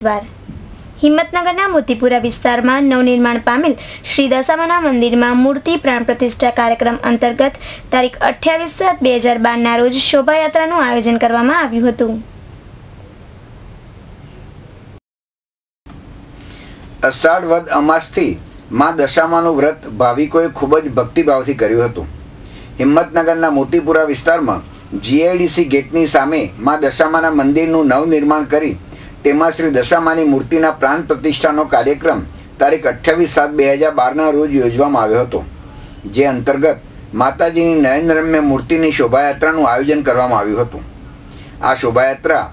દ્વાર હિંમતનગરના મોતીપુરા વિસ્તારમાં નવનિર્માણ પામેલ શ્રી દશામાના મંદિરમાં મૂર્તિ પ્રાણ પ્રતિષ્ઠા કાર્યક્રમ અંતર્ગત તારીખ 28/7/2012ના રોજ શોભાયાત્રાનું આયોજન કરવામાં આવ્યું હતું. અષાઢ વદ અમાસથી માં દશામાનું વ્રત ભાવિકોએ ખૂબ જ ભક્તિભાવથી કર્યું હતું. હિંમતનગરના મોતીપુરા વિસ્તારમાં જીઆઈડીસી ગેટની સામે માં દશામાના મંદિરનું નવનિર્માણ કરી તેમાં શ્રી દશામાની મૂર્તિના પ્રાણ પ્રતિષ્ઠાનો કાર્યક્રમ તારીખ 28/7/2012ના રોજ યોજવામાં આવ્યો હતો. જે અંતર્ગત માતાજીની નયનરમ્ય મૂર્તિની શોભાયાત્રાનું આયોજન કરવામાં આવ્યું હતું. આ શોભાયાત્રા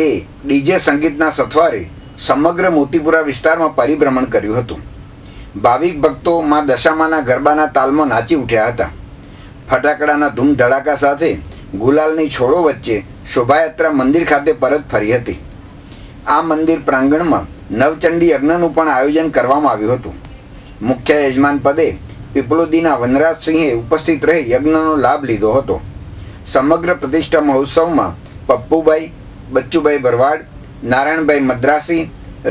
એ ડીજે સંગીતના સથવારે સમગ્ર મોતીપુરા વિસ્તારમાં પરિભ્રમણ કર્યું હતું. ભાવિક ભક્તો માં દશામાના ગરબાના તાલમાં નાચી ઉઠ્યા હતા. ફટાકડાના ધૂમ ધડાકા સાથે ગુલાલની છોડો વચ્ચે શોભાયાત્રા મંદિર ખાતે પરત ફરી હતી. આ મંદિર પ્રાંગણમાં નવચંડી યજ્ઞનું પણ આયોજન કરવામાં આવ્યું હતું. મુખ્ય યજમાન પદે પીપલોદીના વનરાજસિંહે ઉપસ્થિત રહી યજ્ઞનો લાભ લીધો હતો. સમગ્ર પ્રતિષ્ઠા મહોત્સવમાં પપ્પુભાઈ, બચ્ચુભાઈ ભરવાડ, નારાયણભાઈ મદ્રાસી,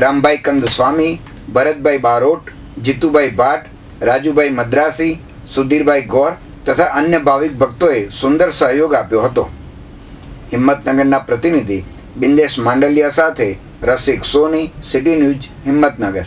રામભાઈ કંદસ્વામી, ભરતભાઈ બારોટ, જીતુભાઈ ભાટ, રાજુભાઈ મદ્રાસી, સુધીરભાઈ ગોર તથા અન્ય ભાવિક ભક્તોએ સુંદર સહયોગ આપ્યો હતો. હિંમતનગરના પ્રતિનિધિ બિંદેશ માંડલિયા સાથે રસિક સોની, સિટી ન્યૂઝ, હિંમતનગર.